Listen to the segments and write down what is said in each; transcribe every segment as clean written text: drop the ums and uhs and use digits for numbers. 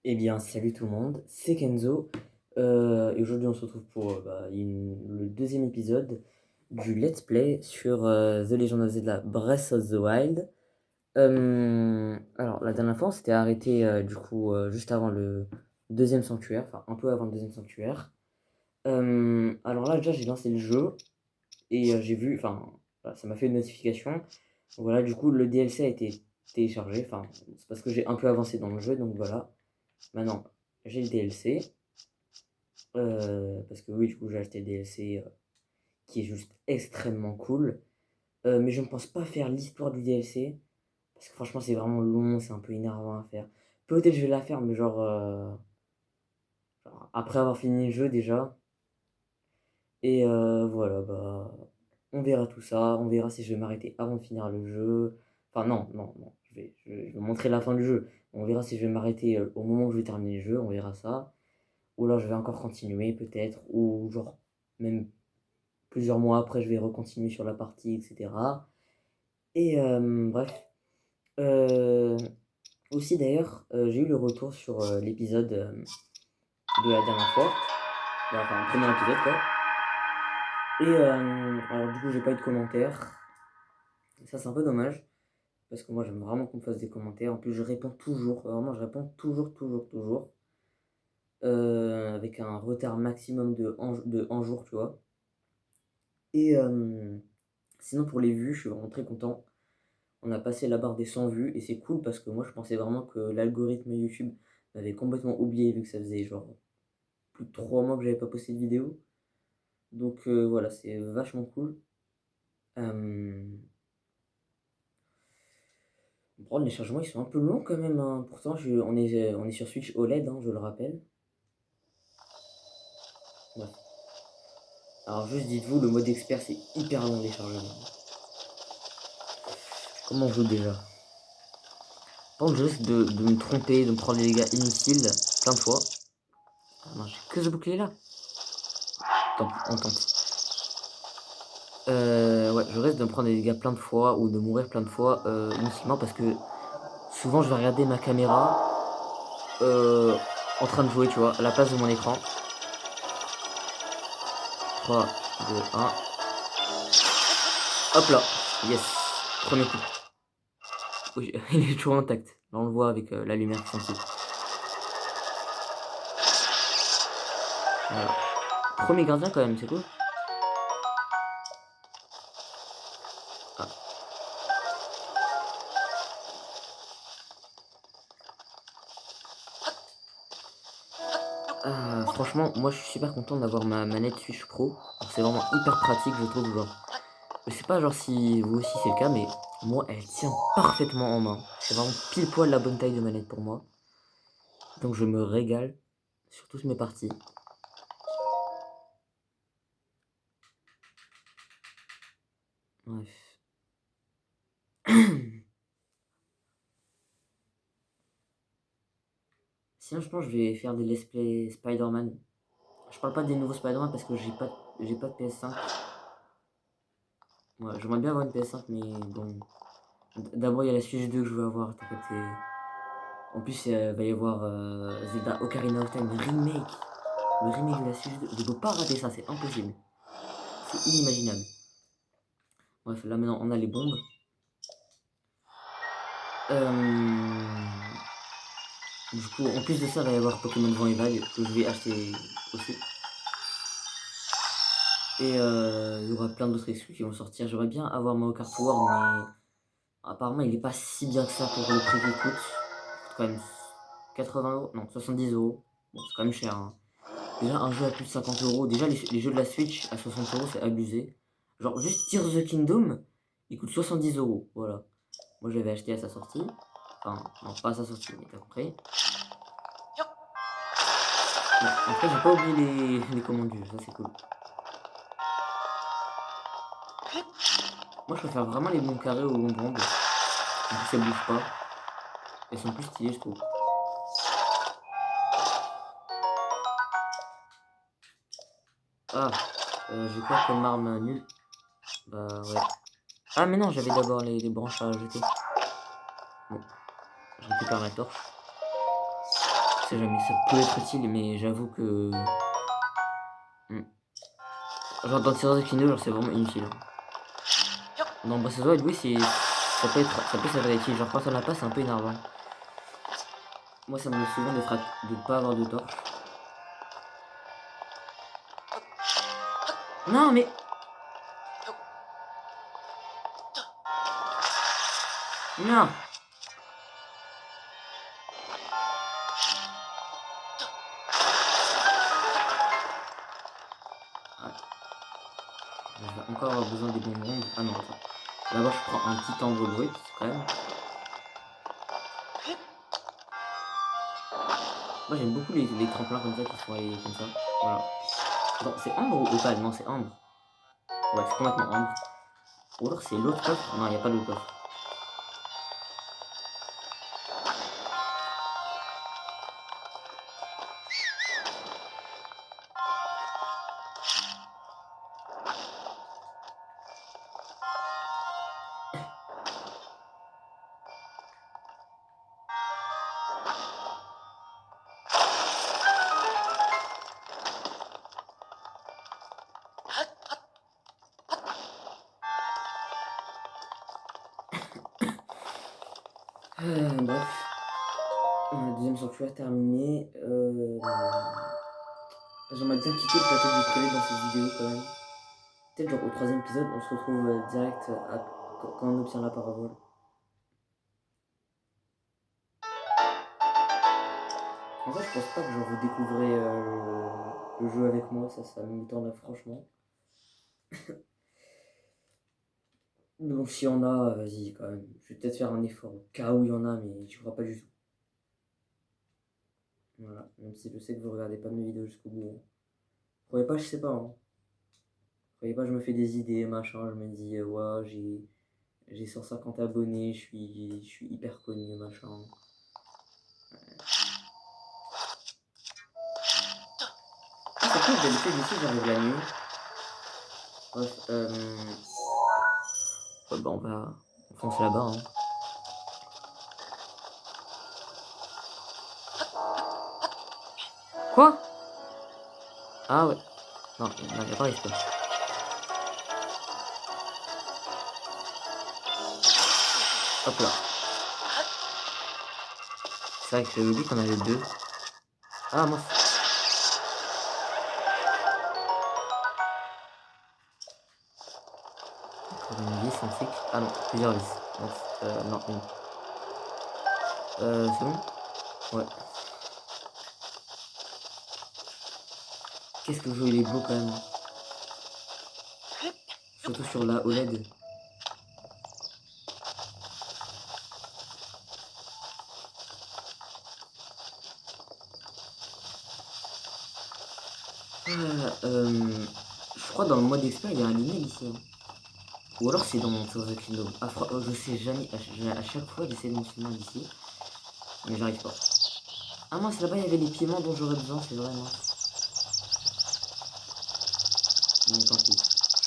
Eh bien, salut tout le monde, c'est Kenzo. Et aujourd'hui, on se retrouve pour le deuxième épisode du Let's Play sur The Legend of Zelda Breath of the Wild. Alors, la dernière fois, on s'était arrêté juste avant le deuxième sanctuaire, enfin un peu avant le deuxième sanctuaire. Alors là, déjà, j'ai lancé le jeu et j'ai vu, enfin, voilà, ça m'a fait une notification. Voilà, du coup, le DLC a été téléchargé. Enfin, c'est parce que j'ai un peu avancé dans le jeu, donc voilà. Maintenant, j'ai le DLC. Parce que oui, du coup, j'ai acheté le DLC qui est juste extrêmement cool. Mais je ne pense pas faire l'histoire du DLC. Parce que franchement, c'est vraiment long, c'est un peu énervant à faire. Peut-être je vais la faire, mais genre après avoir fini le jeu déjà. Et voilà, bah, on verra tout ça. On verra si je vais m'arrêter avant de finir le jeu. Enfin, non, non, non. Je vais montrer la fin du jeu. On verra si je vais m'arrêter au moment où je vais terminer le jeu. On verra ça. Ou alors je vais encore continuer, peut-être. Ou genre, même plusieurs mois après, je vais recontinuer sur la partie, etc. Et bref. Euh, Aussi d'ailleurs, j'ai eu le retour sur l'épisode de la dernière fois. Enfin, le premier épisode, quoi. Et alors du coup, j'ai pas eu de commentaires. Ça, c'est un peu dommage. Parce que moi, j'aime vraiment qu'on me fasse des commentaires. En plus, je réponds toujours. Vraiment, je réponds toujours, toujours, toujours. Avec un retard maximum de 1 jour, tu vois. Et sinon, pour les vues, je suis vraiment très content. On a passé la barre des 100 vues et c'est cool parce que moi je pensais vraiment que l'algorithme YouTube m'avait complètement oublié vu que ça faisait genre plus de 3 mois que j'avais pas posté de vidéo. Donc voilà, c'est vachement cool. Euh... Bon, les changements ils sont un peu longs quand même, hein. Pourtant on est sur Switch OLED, hein, je le rappelle. Ouais. Alors juste dites-vous, le mode expert c'est hyper long les chargements. Comment on joue déjà? Par contre je risque de me tromper, de me prendre des dégâts inutiles plein de fois. Ah non, j'ai que ce bouclier là. Tant pis, on tente. Ouais, je risque de me prendre des dégâts plein de fois ou de mourir plein de fois inutilement parce que souvent je vais regarder ma caméra euh, en train de jouer, tu vois, à la place de mon écran. 3, 2, 1. Hop là, yes, premier coup. Oui, il est toujours intact. Là on le voit avec la lumière qui s'en. Voilà. Premier gardien quand même, c'est cool. Ah. Franchement, moi je suis super content d'avoir ma manette Switch Pro. C'est vraiment hyper pratique, je trouve. Genre, je sais pas genre si vous aussi c'est le cas, mais moi elle tient parfaitement en main. C'est vraiment pile poil la bonne taille de manette pour moi. Donc je me régale sur toutes mes parties. Bref. Sinon je pense que je vais faire des let's play Spider-Man. Je parle pas des nouveaux Spider-Man parce que j'ai pas de PS5. Ouais, j'aimerais bien avoir une PS5 mais bon. D'abord il y a la Switch 2 que je veux avoir, t'as capté. En plus il va y avoir Zelda Ocarina of Time remake. Le remake de la Switch 2. Je peux pas rater ça, c'est impossible. C'est inimaginable. Bref, là maintenant on a les bombes. Du coup, en plus de ça, il va y avoir Pokémon Vent et Vague que je vais acheter aussi. Et il y aura plein d'autres exclus qui vont sortir. J'aimerais bien avoir Mario Kart World, mais apparemment il est pas si bien que ça pour le prix qu'il coûte. Il coûte quand même 80 €, non 70 €. Bon, c'est quand même cher, hein. Déjà, un jeu à plus de 50 €. Déjà, les jeux de la Switch à 60 €, c'est abusé. Genre, juste Tears of the Kingdom, il coûte 70 €. Voilà. Moi, j'avais acheté à sa sortie. Enfin, non, pas à sa sortie, mais t'as compris. Bon, après, j'ai pas oublié les commandes du jeu, ça c'est cool. Moi, je préfère vraiment les bombes carrées aux bombes rondes. En plus, elles bougent pas. Elles sont plus stylées, je trouve. Ah, j'ai quoi comme arme nulle? Bah, ouais. Ah, mais non, j'avais d'abord les branches à jeter. Bon, je récupère ma torche. sais jamais, ça peut être utile, mais j'avoue que... Genre dans Tears of the Kingdom, genre c'est vraiment inutile. Dans Breath of the Wild, oui, ça peut s'avérer utile. Genre quand on l'a pas, c'est un peu énervant. Moi, ça m'arrive souvent de pas avoir de torche. Non, mais... Non. Ah, je vais encore avoir besoin des bonbons. Ah non, attends. D'abord, je prends un petit ambre brut, quand même. Moi, j'aime beaucoup les tremplins comme ça qui font aller comme ça. Voilà. Attends, c'est ambre ou opale? Non, c'est ambre. Ouais, c'est complètement ambre. Ou alors c'est l'autre coffre? Non, il n'y a pas l'autre coffre. Bref. La deuxième sanctuaire terminée. J'aimerais bien quitter le plateau du prévu dans cette vidéo quand même. Peut-être genre au troisième épisode, on se retrouve direct quand on obtient la parabole. En fait, je pense pas que genre vous découvrez le jeu avec moi, ça m'étonne franchement. Mais bon, s'il y en a, vas-y quand même. Je vais peut-être faire un effort au cas où il y en a, mais j'y crois pas du tout. Voilà, même si je sais que vous regardez pas mes vidéos jusqu'au bout. Hein. Croyez pas, je sais pas. Hein. Croyez pas, je me fais des idées, machin. Je me dis, ouais, j'ai 150 abonnés, je suis hyper connu, machin. Ah, c'est cool, d'habitude ici, j'arrive la nuit. Bref, ouais, bah, on fonce là-bas. Hein. Quoi? Ah ouais. Non, il n'y a pas risque. Hop là. C'est vrai que j'avais oublié qu'on avait deux. Ah, moi. Encore une vis ainsi que... Ah non, plusieurs vis. Non, une. C'est bon? Ouais. Qu'est-ce que le jeu il est beau quand même. Surtout sur la OLED. Je crois dans le mode expert il y a un email ici. Hein. Ou alors c'est dans mon Tears of the Kingdom. Ah, je sais jamais. À chaque fois j'essaie de m'en souvenir d'ici. Mais j'arrive pas. Ah mince, là-bas il y avait les piments dont j'aurais besoin, c'est vrai mince. Bon tant pis.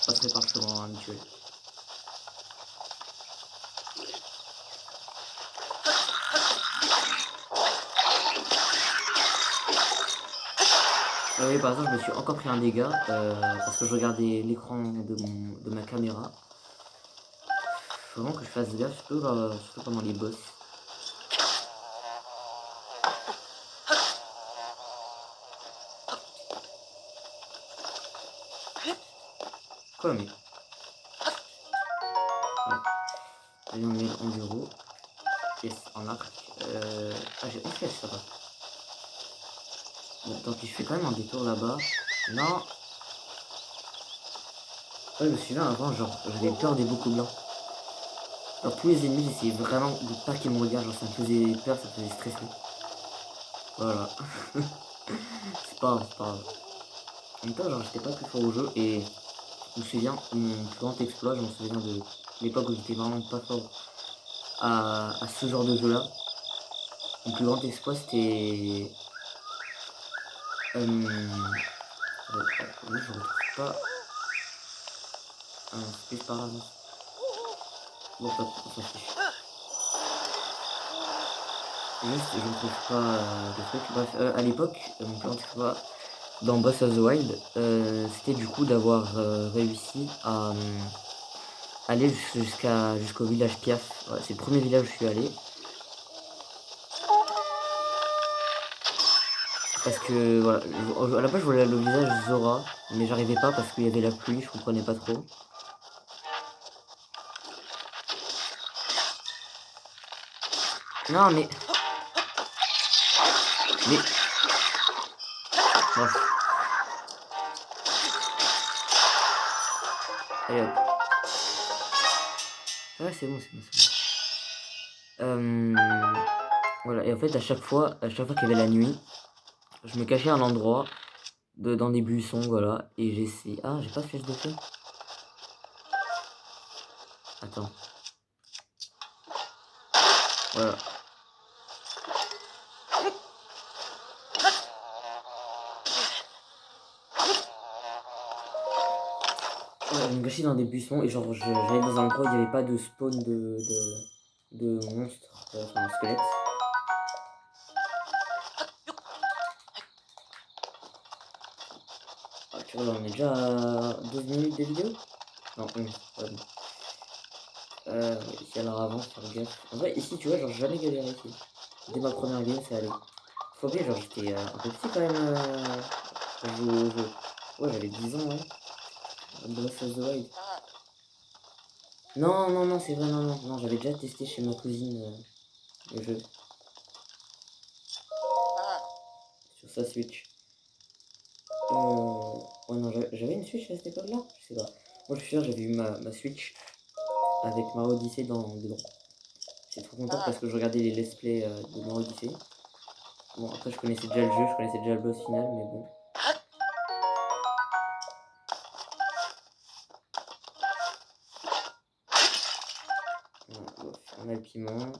Je passerai par le chemin habituel. Ah oui, par exemple, je me suis encore pris un dégât parce que je regardais l'écran de ma caméra. Faut vraiment que je fasse gaffe, surtout pendant les boss. Quoi, mais. Ouais. Allez, on est en bureau. Yes, en arc. Ah, j'ai 11 flèches, ça va. Bon, tant pis, je fais quand même un détour là-bas. Non. Ouais, je me souviens avant, genre, j'avais peur des bocaux blancs. Genre, tous les ennemis, j'essayais vraiment de pas qu'ils me regardent. Genre, ça me faisait peur, ça me faisait stresser. Voilà. C'est pas grave, c'est pas grave. En même temps, genre, j'étais pas très fort au jeu et je me souviens, mon plus grand exploit, je me souviens de l'époque où j'étais vraiment pas fort à ce genre de jeu-là. Mon plus grand exploit, c'était... Oui, je retrouve pas... Un space par là, non. Bon, on s'en fiche. Juste, je ne trouve pas le truc. Bref, à l'époque, mon plan de choix dans Breath of the Wild, c'était du coup d'avoir réussi à aller jusqu'au village Piaf. Ouais, c'est le premier village où je suis allé. Parce que voilà, à la base je voulais aller au village Zora, mais j'arrivais pas parce qu'il y avait la pluie, je comprenais pas trop. Non mais. Mais. Bref. Allez hop. Ouais c'est bon, c'est bon, c'est bon. Voilà, et en fait à chaque fois qu'il y avait la nuit, je me cachais à un endroit, dans des buissons, voilà, et j'essayais. Ah, j'ai pas de flèche de feu. Attends. Voilà. Ouais, je me cachais dans des buissons et genre j'allais dans un endroit où il n'y avait pas de spawn de monstres, enfin squelettes. Ah, tu vois, on est déjà à 12 minutes de vidéo? Non, 11, pardon. Ici, alors avant, faire gaffe. En vrai, ici, tu vois, genre, j'ai jamais galéré ici. Dès ma première game, ça allait. Faut bien, genre, j'étais un peu petit quand même quand je jouais au jeu. Ouais, j'avais 10 ans, ouais. Breath of the Wild. Non, non, non, c'est vrai, non, non, non, j'avais déjà testé chez ma cousine le jeu sur sa Switch. Ouais, non, j'avais une Switch à cette époque-là? Je sais pas. Moi, je suis sûr, j'avais eu ma Switch avec Mario Odyssey dedans. J'étais trop content parce que je regardais les let's play de Mario Odyssey. Bon, après, je connaissais déjà le jeu, je connaissais déjà le boss final, mais bon. Voilà, on a le piment.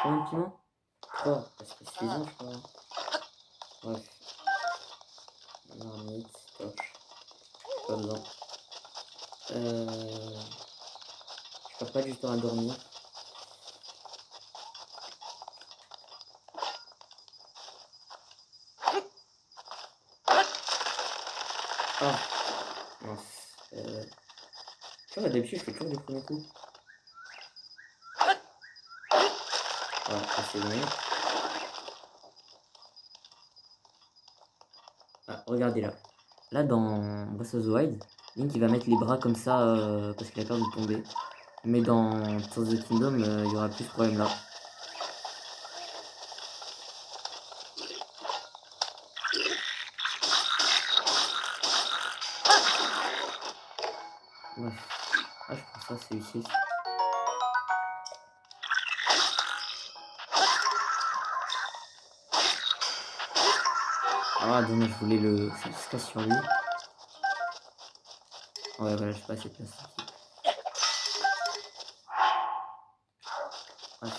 Combien de piments? 3, parce que c'est suffisant, je crois. Bref. Marmite, torche. Pas besoin. Je perds pas du temps à dormir. Ah, mince. Tu vois, d'habitude, je fais toujours du premier coup. Voilà, c'est bon. Ah, regardez là. Là, dans Breath of the Wild, Link il va mettre les bras comme ça parce qu'il a peur de tomber. Mais dans Tears of the Kingdom, il y aura plus ce problème là. Bref. Ah, je prends ça, c'est utile. Ah, dommage, je voulais le. Ça se casse sur lui. Ouais, voilà, je sais pas assez de place. Bref.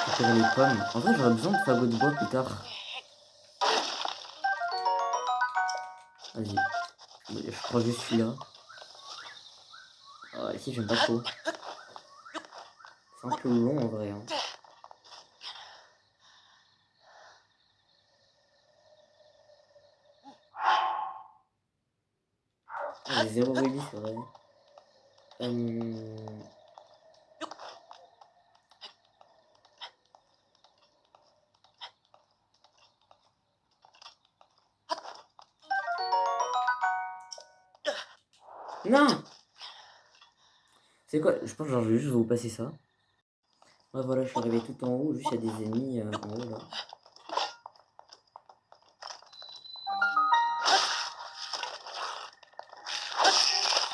Récupérer les pommes. En vrai, j'aurais besoin de fagots de bois plus tard. Vas-y. Je prends juste celui-là. Ah, ici, j'aime pas trop. C'est un peu long en vrai. Hein. Ah, j'ai 0 rubis, c'est vrai. Non! C'est quoi? Je pense que genre, je vais juste vous passer ça. Ouais, voilà, je suis arrivé tout en haut. Juste, il y a des ennemis en haut là.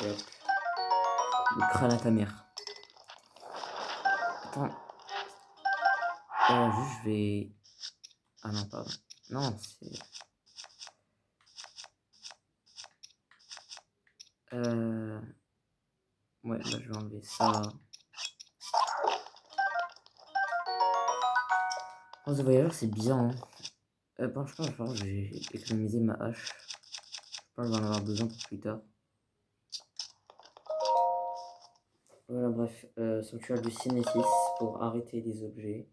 Et hop. Le crâne à ta mère. Attends. Juste, je vais. Ah non, pardon. Non, c'est. Ouais, bah, je vais enlever ça. Oh, The Voyageur, c'est bien. Hein. Bon, je pense que j'ai économisé ma hache. Je pense que je vais en avoir besoin pour plus tard. Voilà, bref, sanctuaire du Cinésis pour arrêter les objets.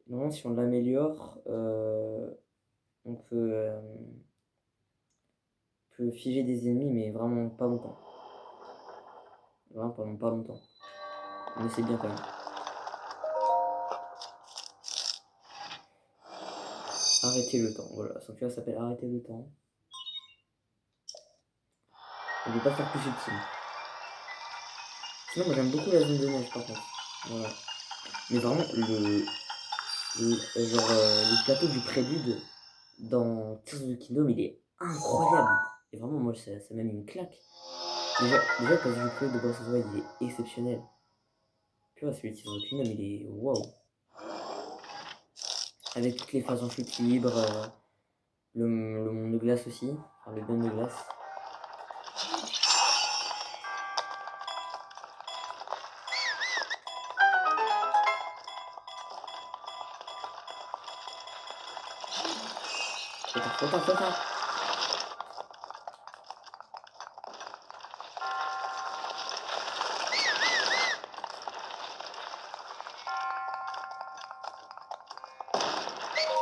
Non, si on l'améliore, on peut figer des ennemis, mais vraiment pas longtemps. Vraiment pendant pas longtemps. Mais c'est bien quand même. Arrêter le temps. Voilà, sanctuaire s'appelle Arrêter le temps. On ne peut pas faire plus subtil. Sinon, moi j'aime beaucoup la zone de neige par contre. Voilà. Mais vraiment, le plateau du prélude dans Tears of the Kingdom, il est incroyable. Et vraiment, moi, ça m'a mis une claque. Déjà le passage du prélude de Breath of the Wild, il est exceptionnel. Tu vois, celui de Tears of the Kingdom, il est waouh. Avec toutes les phases en chute libre, le monde de glace aussi, enfin le biome de glace. Trop tard, trop tard.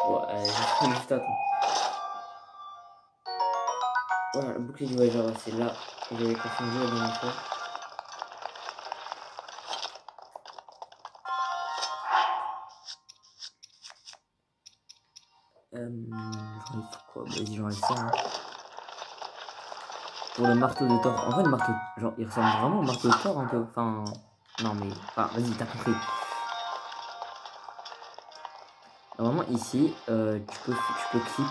Ouais, juste à temps. Voilà, le bouclier du voyageur, ouais, c'est là où j'avais confondu la dernière fois. J'enlève quoi? Vas-y, j'enlève ça. Hein. Pour le marteau de Thor. En vrai, le marteau, genre, il ressemble vraiment au marteau de Thor un peu. Enfin, non, mais, enfin, vas-y, t'as compris. Normalement, ici, tu peux clip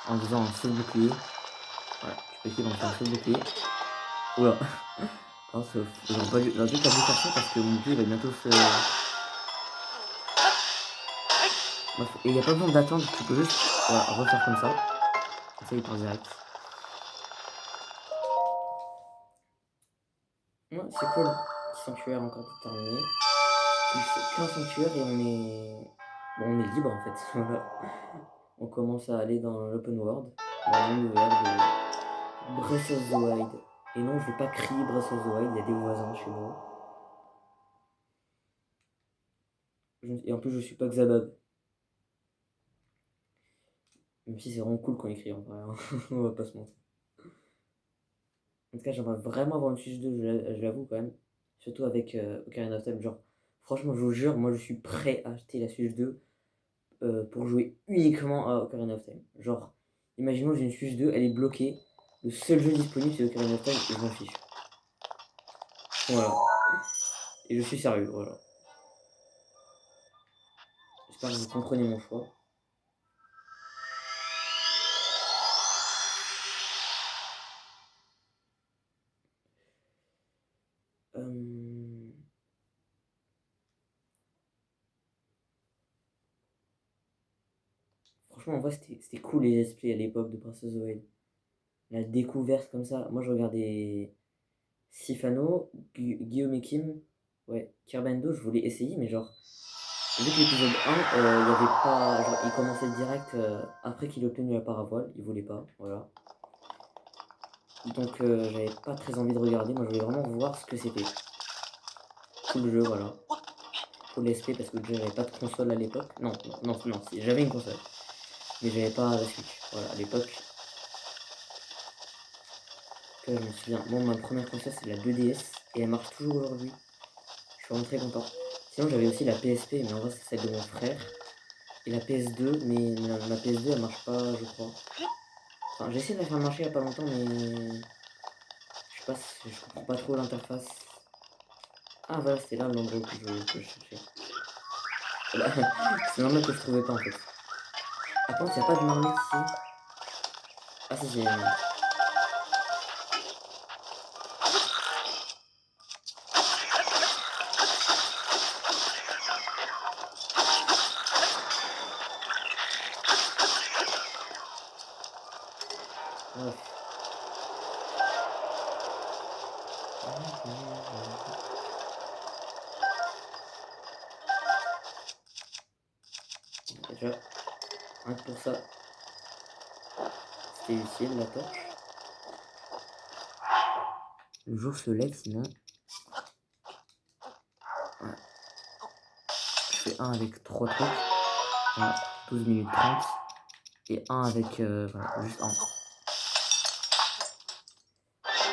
en faisant un saut de bouclier. Voilà, tu peux clip en faisant un saut de bouclier. Oula. Oh, j'aurais dû pas faire ça parce que mon bouclier va bientôt se. Bref, et il n'y a pas besoin d'attendre, tu peux juste voilà, refaire comme ça. Comme ça, il part direct. Ouais, c'est cool. Petit sanctuaire encore terminé. Il fait qu'un sanctuaire et on est libre en fait. Voilà. On commence à aller dans l'open world, dans le monde ouvert de Breath of the Wild. Et non, je vais pas crier Breath of the Wild, il y a des voisins chez moi. Et en plus, je suis pas Xabab. Même si c'est vraiment cool quand il crie en vrai, hein. On va pas se mentir. En tout cas, j'aimerais vraiment avoir une Switch 2, je l'avoue quand même. Surtout avec Ocarina of Time. Genre, franchement, je vous jure, moi je suis prêt à acheter la Switch 2 pour jouer uniquement à Ocarina of Time. Genre, imaginons j'ai une Switch 2, elle est bloquée. Le seul jeu disponible c'est Ocarina of Time et je m'en fiche. Voilà. Et je suis sérieux, voilà. J'espère que vous comprenez mon choix. Euh, Franchement, en vrai, c'était cool les let's play à l'époque de Breath of the Wild. La découverte comme ça. Moi, je regardais Sifano, Guillaume et Kim. Ouais, Kerbendo, je voulais essayer, mais genre, vu que l'épisode 1, il y avait pas. Genre, il commençait direct après qu'il ait obtenu la paravoile. Il voulait pas, voilà. Donc, j'avais pas très envie de regarder. Moi, je voulais vraiment voir ce que c'était. Tout le jeu, voilà. Pour l'SP, parce que déjà, j'avais pas de console à l'époque. Non, non, non, non, si, j'avais une console. Mais j'avais pas la Switch. Voilà, à l'époque. Je me souviens, moi, ma première console, c'est la 2DS. Et elle marche toujours aujourd'hui. Je suis vraiment très content. Sinon, j'avais aussi la PSP, mais en vrai, c'est celle de mon frère. Et la PS2, mais ma PS2, elle marche pas, je crois. Enfin, j'ai essayé de la faire marcher il y a pas longtemps, mais je sais pas, je comprends pas trop l'interface. Ah, voilà, c'était là l'endroit que je cherchais. Voilà. C'est normal que je trouvais pas en fait. Attends, il n'y a pas de marmite ici. Ah, si, c'est. Bref. Déjà, rien que pour ça, c'était utile la torche. le jour se lève sinon. Voilà. Je fais un avec 3 trucs. Voilà, 12 minutes 30. Et un avec voilà, juste un.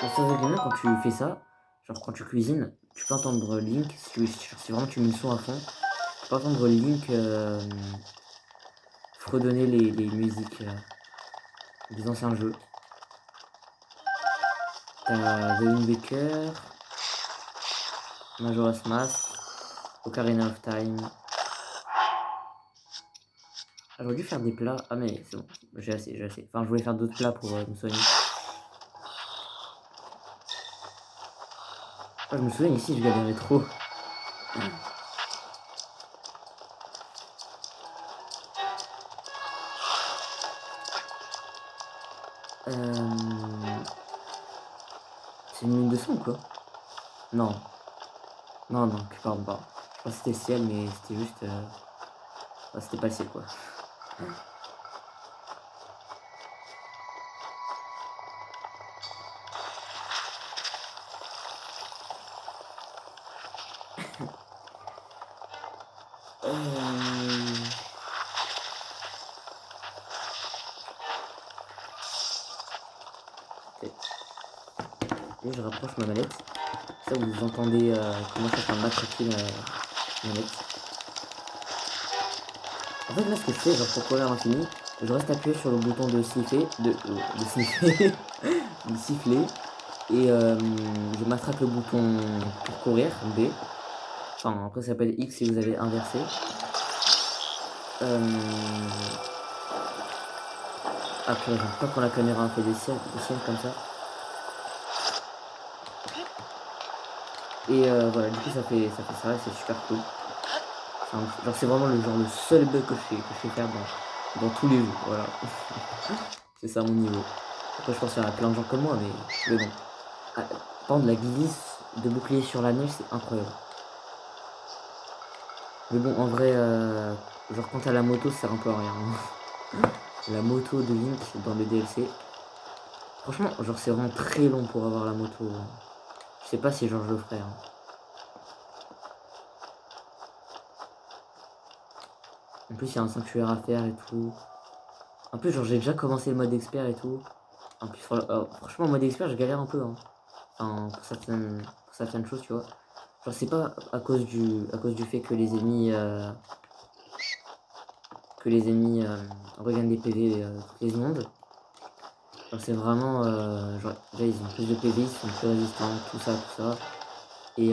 Donc ça veut dire quand tu fais ça, genre quand tu cuisines, tu peux entendre Link, si vraiment tu mets le son à fond, tu peux entendre Link fredonner les musiques des anciens jeux. T'as The Wind Waker, Majora's Mask, Ocarina of Time. Ah, j'aurais dû faire des plats. Ah mais c'est bon, j'ai assez. Enfin je voulais faire d'autres plats pour me soigner. Ah, je me souviens ici je galérais trop. C'est une mine de sang ou quoi? Non. Non, pardon, pardon. Je pense que c'était le ciel, mais c'était juste... bah, c'était pas le ciel, quoi. Ok. Et je rapproche ma manette. Ça, vous entendez comment je suis en train de matraquer ma manette. En fait, là, ce que je fais, genre pour courir à l'infini, je reste appuyé sur le bouton de siffler, de siffler, de siffler, et je matraque le bouton pour courir, B. Enfin, après, ça s'appelle X si vous avez inversé. Après, j'aime pas quand la caméra fait des siennes comme ça. Et voilà, du coup, ça fait ça, et c'est super cool. Genre, c'est vraiment le seul bug que je sais faire dans tous les jeux, voilà. C'est ça mon niveau. Après, je pense qu'il y a plein de gens comme moi, mais bon. Ah, par contre, la glisse de bouclier sur la neige, c'est incroyable. Mais bon, en vrai, genre quand t'as la moto, ça sert un peu à rien. La moto de Link dans le DLC. Franchement, genre c'est vraiment très long pour avoir la moto. Je sais pas si genre je le ferai. Hein. En plus, il y a un sanctuaire à faire et tout. En plus, genre j'ai déjà commencé le mode expert et tout. En plus, franchement, en mode expert, je galère un peu. Hein. Enfin, pour certaines choses, tu vois. Genre c'est pas à cause du fait que les ennemis regagnent des PV toutes les secondes. Genre c'est vraiment genre là ils ont plus de PV, ils sont plus résistants, tout ça. Et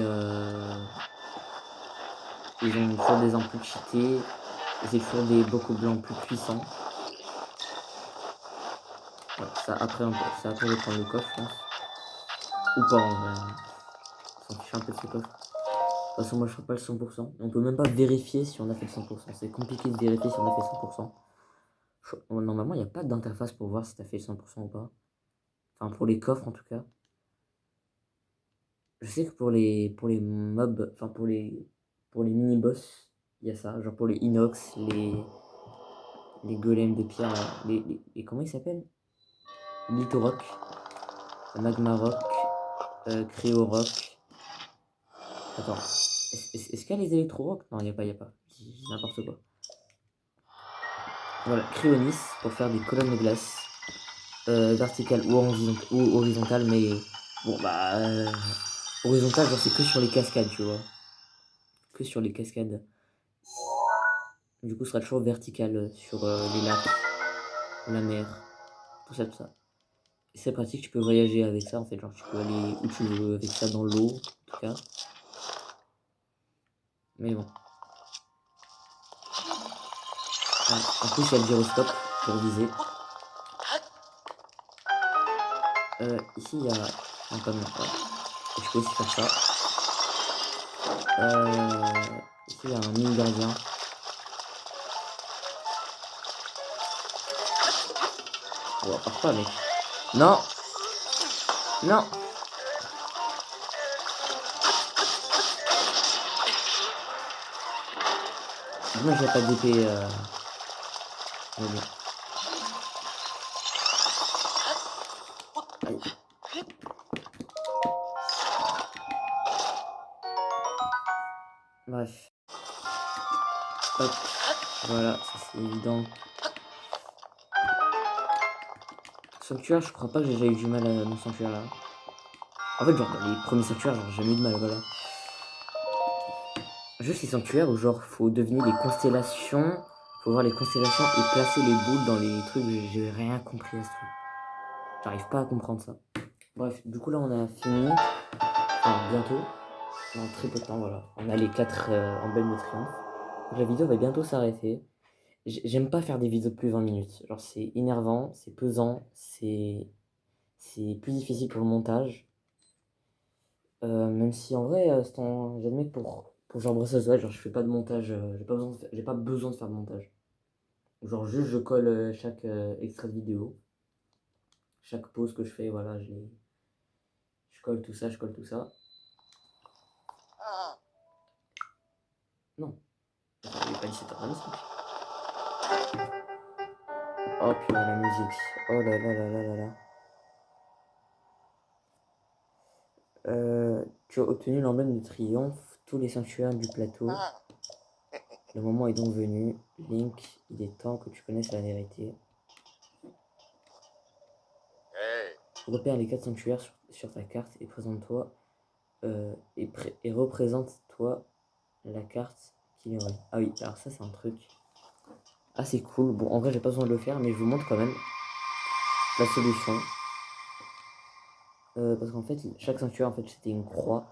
ils ont toujours des armes plus cheatées. Et c'est toujours des bocaux blancs plus puissants. Ouais, ça après c'est à toi de prendre le coffre je pense. Ou pas en vrai. On s'en fiche un peu de ce coffre. De toute façon moi je ferai pas le 100%. On peut même pas vérifier si on a fait le 100%. C'est compliqué de vérifier si on a fait 100%. Normalement il n'y a pas d'interface pour voir si tu as fait le 100% ou pas. Enfin pour les coffres en tout cas. Je sais que pour les mobs, enfin pour les mini-boss, il y a ça. Genre pour les inox, les golems de pierre, comment ils s'appellent? Lithorock, Magma Rock, Cryo Rock. Attends, est-ce qu'il y a les électro-rock? Non, il n'y a pas. Je dis n'importe quoi. Voilà, Cryonis pour faire des colonnes de glace. Verticales ou horizontales, mais bon, bah. Horizontale, genre c'est que sur les cascades, tu vois. Que sur les cascades. Du coup, ce sera toujours vertical sur les lacs, la mer, tout ça, tout ça. Et c'est pratique, tu peux voyager avec ça en fait, genre tu peux aller où tu veux avec ça dans l'eau, en tout cas. Mais bon. Ah, en plus, il y a le gyroscope pour viser. Ici, il y a un panneau. Ouais. Et je peux aussi faire ça. Ici, il y a un mini gardien. Oh, part pas, mec. Non! Non! Moi, j'ai pas d'épée. Mais bon. Aïe. Bref. Hop. Voilà, ça c'est évident. Sanctuaire, je crois pas que j'ai déjà eu du mal à mon sanctuaire là. En fait, genre, dans les premiers sanctuaires, genre, j'ai jamais eu de mal, voilà. Juste les sanctuaires où, genre, faut deviner les constellations, faut voir les constellations et placer les boules dans les trucs, j'ai rien compris à ce truc. J'arrive pas à comprendre ça. Bref, du coup, là, on a fini. Enfin, bientôt. Dans très peu de temps, voilà. On a les 4 emblèmes de triomphe. Donc, la vidéo va bientôt s'arrêter. J'aime pas faire des vidéos de plus de 20 minutes. Genre, c'est énervant, c'est pesant, c'est plus difficile pour le montage. Même si en vrai, j'admets que pour genre Breath of the Wild, genre je fais pas de montage, j'ai pas besoin de faire de montage. Genre juste je colle chaque extrait de vidéo, chaque pause que je fais, voilà, je colle tout ça, je colle tout ça. Non, attends, il est pas 17h25. Oh putain, la musique. Oh là là là là là là. Tu as obtenu l'emblème de triomphe, tous les sanctuaires du plateau. Le moment est donc venu. Link, il est temps que tu connaisses la vérité. Repère les 4 sanctuaires sur ta carte et présente-toi et représente-toi la carte qui les relie. Ah oui, alors ça c'est un truc assez cool. Bon, en vrai j'ai pas besoin de le faire, mais je vous montre quand même la solution. Parce qu'en fait, chaque sanctuaire en fait c'était une croix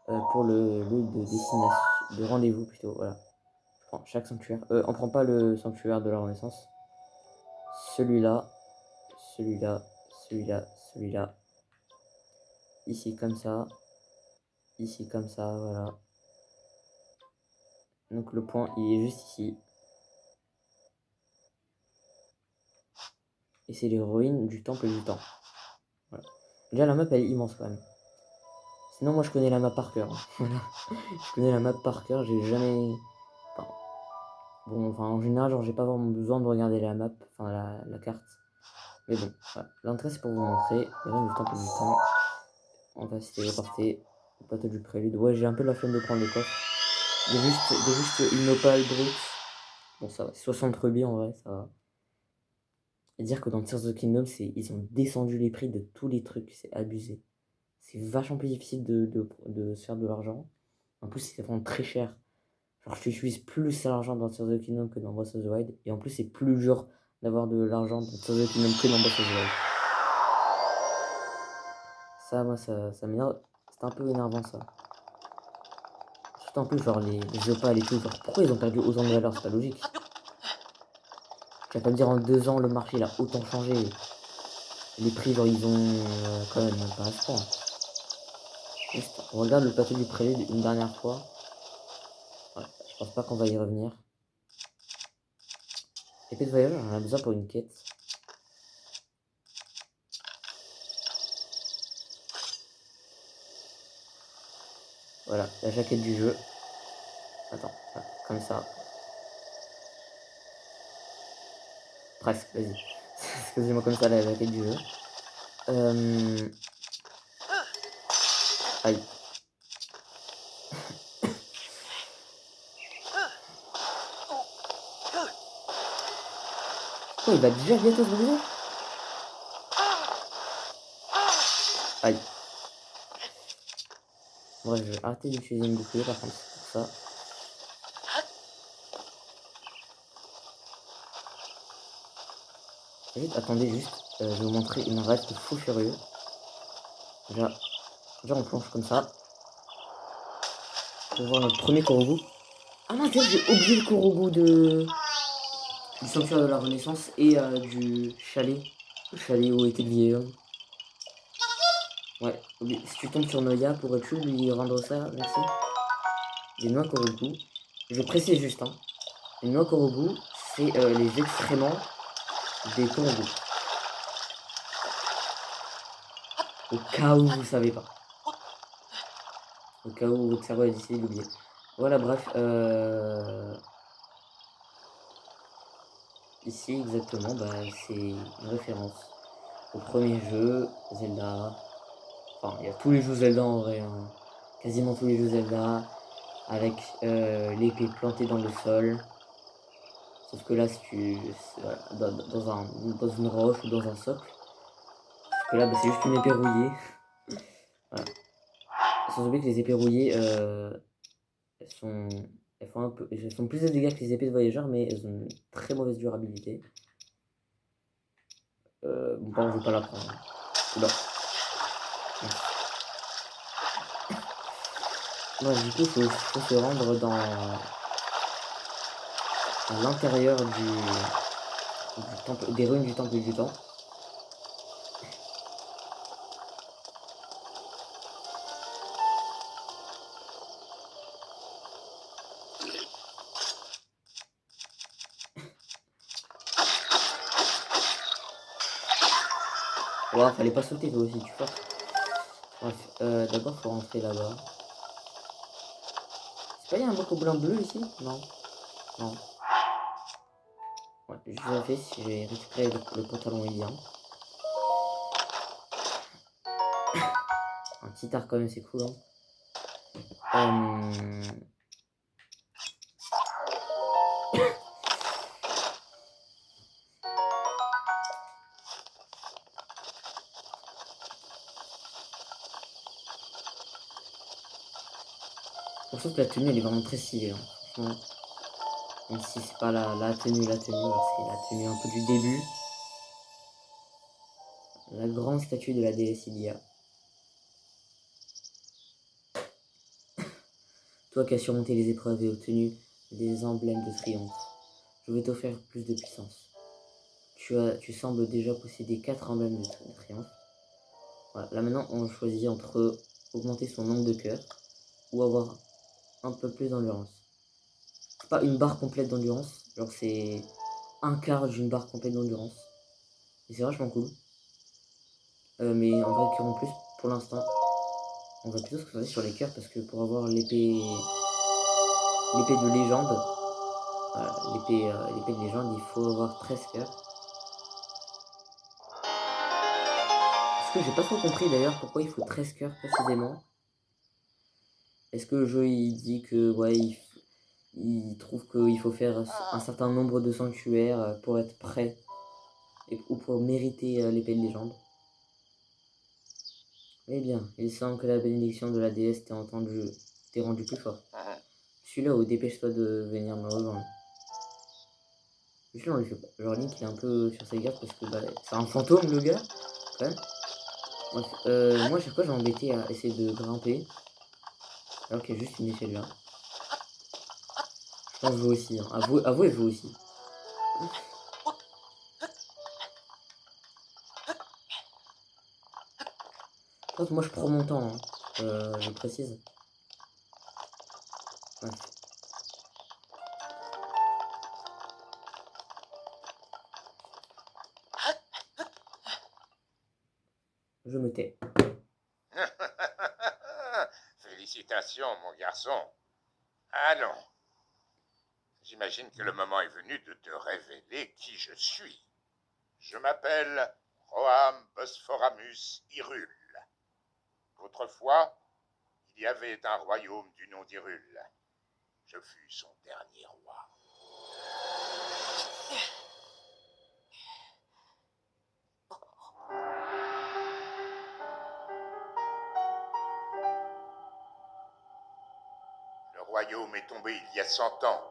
pour le lieu de destination, de rendez-vous plutôt. Voilà. Je prends chaque sanctuaire. On prend pas le sanctuaire de la Renaissance. Celui-là, celui-là, celui-là, celui-là. Ici comme ça. Ici comme ça, voilà. Donc le point il est juste ici. Et c'est les ruines du temple du temps. Voilà. Déjà la map elle est immense quand même. Sinon moi je connais la map par cœur. Voilà. Je connais la map par cœur, j'ai jamais. Enfin, bon, enfin en général, genre j'ai pas vraiment besoin de regarder la map, enfin la carte. Mais bon, voilà. L'entrée c'est pour vous montrer les ruines du temple du temps. On va se téléporter au plateau du prélude. Ouais, j'ai un peu la flemme de prendre le coffre. Il y a juste une opale brute. Bon ça va, 60 rubis en vrai, ça va. Et dire que dans Tears of the Kingdom, ils ont descendu les prix de tous les trucs, c'est abusé. C'est vachement plus difficile de se faire de l'argent. En plus, c'est vraiment très cher. Genre, je t'utilise plus l'argent dans Tears of the Kingdom que dans Breath of the Wild. Et en plus, c'est plus dur d'avoir de l'argent dans Tears of the Kingdom que dans Breath of the Wild. Ça, moi, ça m'énerve. C'est un peu énervant, ça. Surtout en plus, genre, les opales et tout. Genre, pourquoi ils ont perdu autant de valeur? C'est pas logique. Tu vas pas me dire en 2 ans, le marché, il a autant changé. Les prix, genre, ils ont quand même pas à ce point. Juste, on regarde le plateau du prélude une dernière fois. Ouais, je pense pas qu'on va y revenir. Épée de voyageur, on en a besoin pour une quête. Voilà, la jaquette du jeu. Attends, voilà, comme ça. Presque, vas-y. Excusez-moi comme ça, la jaquette du jeu. Aïe. Oh, il va déjà bientôt se briser. Aïe. Bref, je vais arrêter d'utiliser une bouclier par contre, pour ça. Juste, attendez, juste, je vais vous montrer une rêve de fou furieux. Déjà, on plonge comme ça. Pour voir notre premier Korogu. Ah non, j'ai oublié le Korogu du sanctuaire de la Renaissance et du chalet. Le chalet où était le vieil homme. Ouais, si tu tombes sur Noya, pourrais-tu lui rendre ça? Merci. Les noix Korogu. Je précise juste, hein. Les noix Korogu, c'est les excréments des Korogu. Au cas où vous savez pas. Au cas où votre cerveau a décidé d'oublier. Voilà, bref. Ici, exactement, bah, c'est une référence au premier jeu, Zelda. Enfin, il y a tous les jeux Zelda en vrai. Hein. Quasiment tous les jeux Zelda. avec l'épée plantée dans le sol. Sauf que là, si tu, voilà, dans une roche ou dans un socle. Sauf que là, bah, c'est juste une épée rouillée. Voilà. Sans oublier que les épées rouillées, elles sont, elles font plus de dégâts que les épées de voyageurs, mais elles ont une très mauvaise durabilité. Bon, je vais pas la prendre. Oula. Bon, du coup, faut se rendre à l'intérieur du temple, des ruines du temple du temps. Ouah, fallait pas sauter toi aussi, tu forces. Bref, d'abord faut rentrer là-bas. C'est pas y a un gobelin bleu ici? Non. Non. Ouais, je vérifie si j'ai récupéré le pantalon William. Un petit arc quand même, c'est cool, hein. Je trouve que la tenue elle est vraiment très stylée, hein. Franchement. Même si c'est pas la tenue, c'est la tenue un peu du début. La grande statue de la déesse Ilia. Toi qui as surmonté les épreuves et obtenu des emblèmes de triomphe, je vais t'offrir plus de puissance. Tu sembles déjà posséder 4 emblèmes de triomphe. Voilà. Là maintenant, on choisit entre augmenter son nombre de cœurs ou avoir un peu plus d'endurance. C'est pas une barre complète d'endurance, genre c'est un quart d'une barre complète d'endurance. Et c'est vachement cool. Mais en vrai, cœur en plus, pour l'instant, on va plutôt se concentrer sur les cœurs parce que pour avoir l'épée de légende, voilà, l'épée de légende, il faut avoir 13 cœurs. Ce que j'ai pas trop compris d'ailleurs, pourquoi il faut 13 cœurs précisément. Est-ce que le jeu il dit que ouais, il trouve qu'il faut faire un certain nombre de sanctuaires pour être prêt ou pour mériter l'épée de légende? Eh bien, il semble que la bénédiction de la déesse t'ait rendu plus fort. Je suis là où dépêche-toi de venir me rejoindre. Justement, genre Link il est un peu sur ses gardes parce que bah, c'est un fantôme le gars, quand même. Bref, moi à chaque fois j'ai embêté à essayer de grimper, alors qu'il y a juste une échelle là. Je pense vous aussi, hein. Avouez vous aussi. Par contre, moi je prends mon temps, hein. Je précise. Bref. Je me tais. Félicitations, mon garçon. Allons. J'imagine que le moment est venu de te révéler qui je suis. Je m'appelle Roham Bosphoramus Hyrule. Autrefois, il y avait un royaume du nom d'Hyrule. Je fus son dernier roi. Le royaume est tombé il y a 100 ans,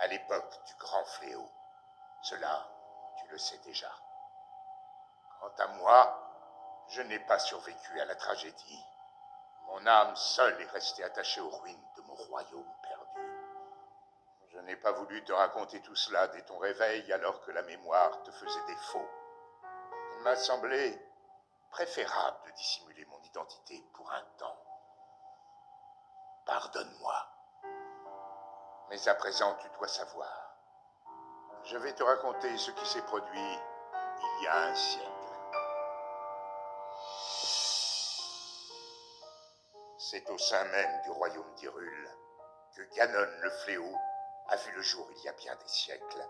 à l'époque du grand fléau. Cela, tu le sais déjà. Quant à moi, je n'ai pas survécu à la tragédie. Mon âme seule est restée attachée aux ruines de mon royaume perdu. Je n'ai pas voulu te raconter tout cela dès ton réveil alors que la mémoire te faisait défaut. Il m'a semblé préférable de dissimuler mon identité pour un temps. Pardonne-moi. Mais à présent, tu dois savoir. Je vais te raconter ce qui s'est produit il y a un siècle. C'est au sein même du royaume d'Hyrule que Ganon le Fléau a vu le jour il y a bien des siècles,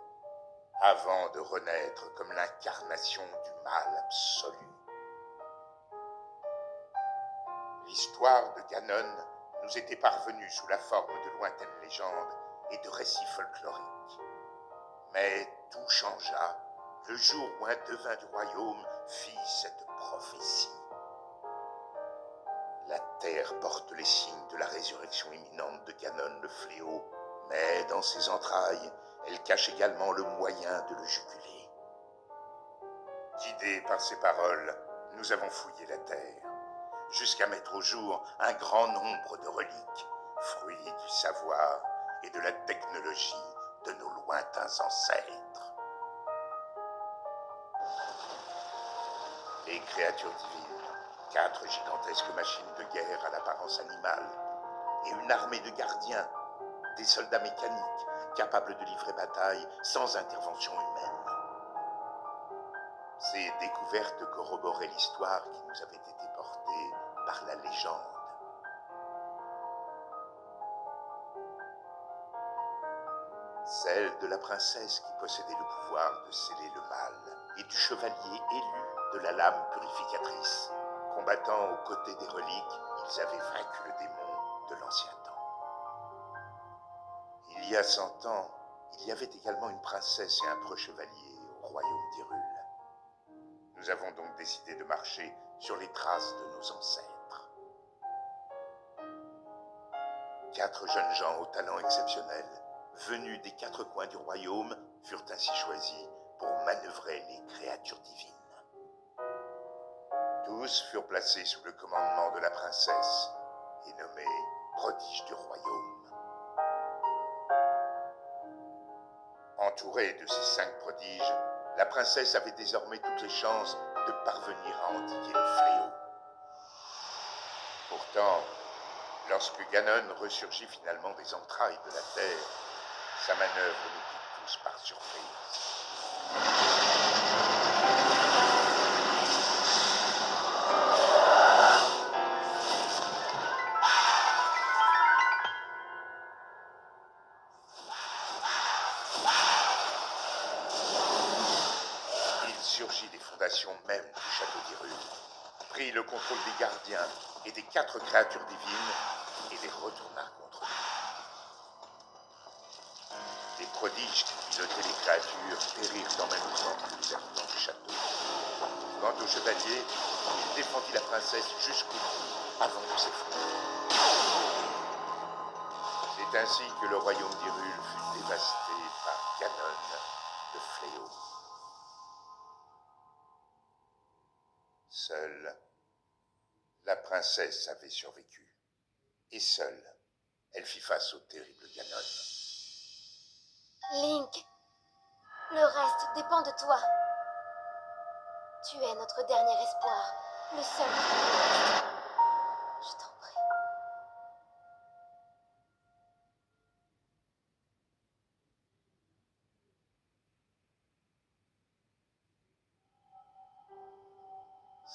avant de renaître comme l'incarnation du mal absolu. L'histoire de Ganon nous était parvenu sous la forme de lointaines légendes et de récits folkloriques. Mais tout changea le jour où un devin du royaume fit cette prophétie. La terre porte les signes de la résurrection imminente de Ganon le fléau, mais dans ses entrailles, elle cache également le moyen de le juguler. Guidés par ces paroles, nous avons fouillé la terre, jusqu'à mettre au jour un grand nombre de reliques, fruits du savoir et de la technologie de nos lointains ancêtres. Les créatures divines, 4 gigantesques machines de guerre à l'apparence animale, et une armée de gardiens, des soldats mécaniques capables de livrer bataille sans intervention humaine. Ces découvertes corroboraient l'histoire qui nous avait été portée par la légende. Celle de la princesse qui possédait le pouvoir de sceller le mal, et du chevalier élu de la lame purificatrice. Combattant aux côtés des reliques, ils avaient vaincu le démon de l'ancien temps. Il y a 100 ans, il y avait également une princesse et un preux chevalier au royaume d'Hyrule. Nous avons donc décidé de marcher sur les traces de nos ancêtres. 4 jeunes gens au talent exceptionnel, venus des 4 coins du royaume, furent ainsi choisis pour manœuvrer les créatures divines. Tous furent placés sous le commandement de la princesse et nommés prodiges du royaume. Entourée de ces 5 prodiges, la princesse avait désormais toutes les chances de parvenir à endiguer le fléau. Pourtant, lorsque Ganon ressurgit finalement des entrailles de la terre, sa manœuvre nous prit tous par surprise. Il surgit des fondations même du château d'Hyrule, prit le contrôle des gardiens et des 4 créatures divines et les retourna contre nous. Les prodiges qui pilotaient les créatures périrent en même temps que les habitants du château. Quant au chevalier, il défendit la princesse jusqu'au bout avant de s'effondrer. C'est ainsi que le royaume d'Hyrule fut dévasté par Ganon le fléau. Seule la princesse avait survécu. Et seule, elle fit face au terrible Ganon. Link, le reste dépend de toi. Tu es notre dernier espoir, le seul qui nous reste. Je t'en prie.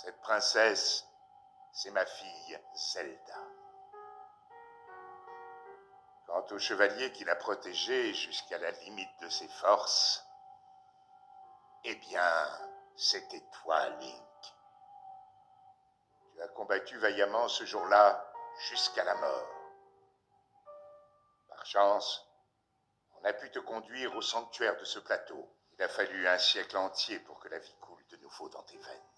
Cette princesse, c'est ma fille Zelda. Quant au chevalier qui l'a protégée jusqu'à la limite de ses forces, eh bien, c'était toi, Link. Tu as combattu vaillamment ce jour-là jusqu'à la mort. Par chance, on a pu te conduire au sanctuaire de ce plateau. Il a fallu un siècle entier pour que la vie coule de nouveau dans tes veines.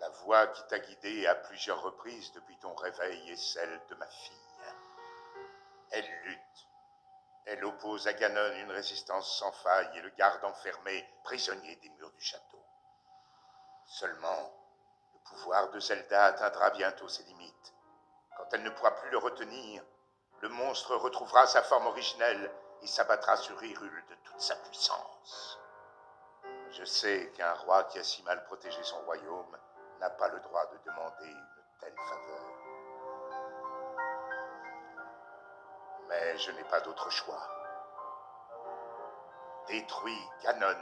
La voix qui t'a guidé à plusieurs reprises depuis ton réveil est celle de ma fille. Elle lutte. Elle oppose à Ganon une résistance sans faille et le garde enfermé, prisonnier des murs du château. Seulement, le pouvoir de Zelda atteindra bientôt ses limites. Quand elle ne pourra plus le retenir, le monstre retrouvera sa forme originelle et s'abattra sur Hyrule de toute sa puissance. Je sais qu'un roi qui a si mal protégé son royaume n'a pas le droit de demander une telle faveur. Mais je n'ai pas d'autre choix. Détruis Ganon.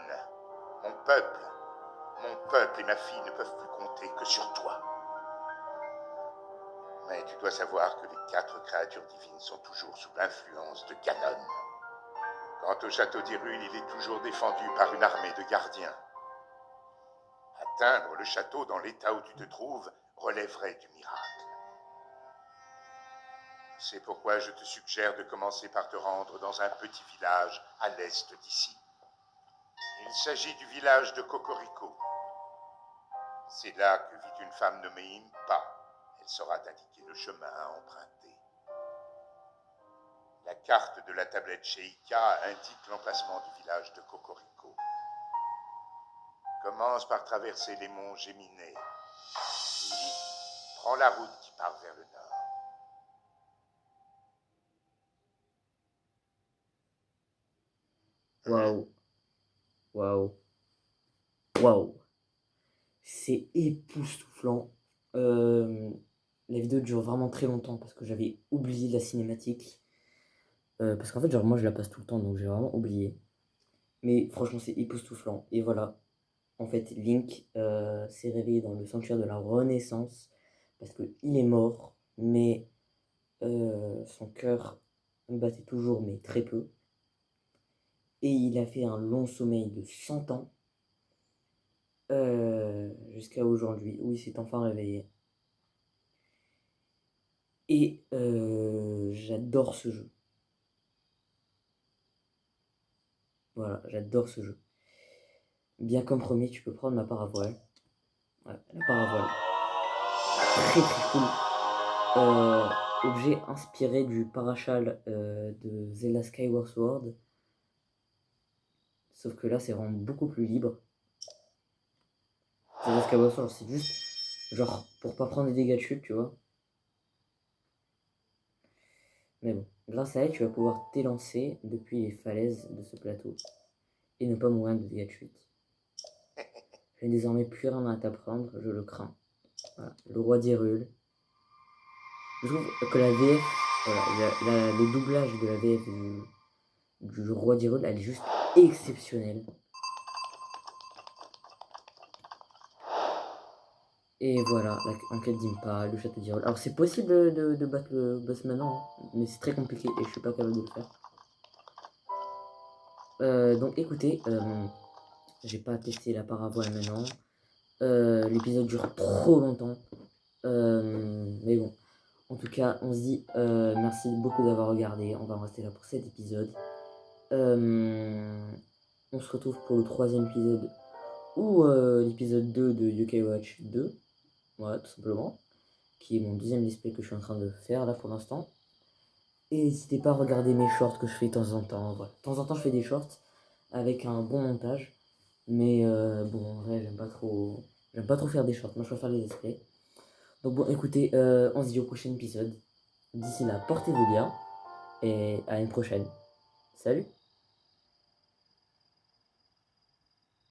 Mon peuple et ma fille ne peuvent plus compter que sur toi. Mais tu dois savoir que les 4 créatures divines sont toujours sous l'influence de Ganon. Quant au château d'Hyrule, il est toujours défendu par une armée de gardiens. Atteindre le château dans l'état où tu te trouves relèverait du miracle. C'est pourquoi je te suggère de commencer par te rendre dans un petit village à l'est d'ici. Il s'agit du village de Cocorico. C'est là que vit une femme nommée Impa. Elle saura t'indiquer le chemin à emprunter. La carte de la tablette chez Ika indique l'emplacement du village de Cocorico. Commence par traverser les monts Géminées, puis prends la route qui part vers le nord. Waouh. Waouh. Waouh. C'est époustouflant. La vidéo dure vraiment très longtemps parce que j'avais oublié la cinématique. Parce qu'en fait, genre, moi, je la passe tout le temps, donc j'ai vraiment oublié. Mais franchement, c'est époustouflant. Et voilà. En fait, Link s'est réveillé dans le sanctuaire de la Renaissance parce qu'il est mort, mais son cœur battait toujours, mais très peu. Et il a fait un long sommeil de 100 ans jusqu'à aujourd'hui, où il s'est enfin réveillé. Et j'adore ce jeu. Voilà, j'adore ce jeu. Bien comme promis, tu peux prendre ma paravoile. Ouais, la paravoile. Très très cool. Objet inspiré du parachal de Zelda Skyward Sword. Sauf que là, c'est vraiment beaucoup plus libre. Zelda Skyward Sword, c'est juste genre pour pas prendre des dégâts de chute, tu vois. Mais bon, grâce à elle, tu vas pouvoir t'élancer depuis les falaises de ce plateau et ne pas mourir de dégâts de chute. Je n'ai désormais plus rien à t'apprendre, je le crains. Voilà. Le roi d'Hyrule. Je trouve que la VF, voilà, le doublage de la VF du roi d'Hyrule, elle est juste exceptionnelle. Et voilà, l'enquête d'Impa, le château d'Hyrule. Alors c'est possible de battre le boss maintenant, hein, mais c'est très compliqué et je suis pas capable de le faire. Donc écoutez, j'ai pas testé la paravoile maintenant. L'épisode dure trop longtemps. Mais bon, en tout cas, on se dit merci beaucoup d'avoir regardé. On va en rester là pour cet épisode. On se retrouve pour le 3e épisode ou l'épisode 2 de UK Watch 2. Voilà, tout simplement. Qui est mon 2e display que je suis en train de faire là pour l'instant. Et n'hésitez pas à regarder mes shorts que je fais de temps en temps. Voilà. De temps en temps, je fais des shorts avec un bon montage. Mais bon, en vrai, j'aime pas trop faire des shorts. Moi, je préfère les displays. Donc bon, écoutez, on se dit au prochain épisode. D'ici là, portez-vous bien et à une prochaine. Salut!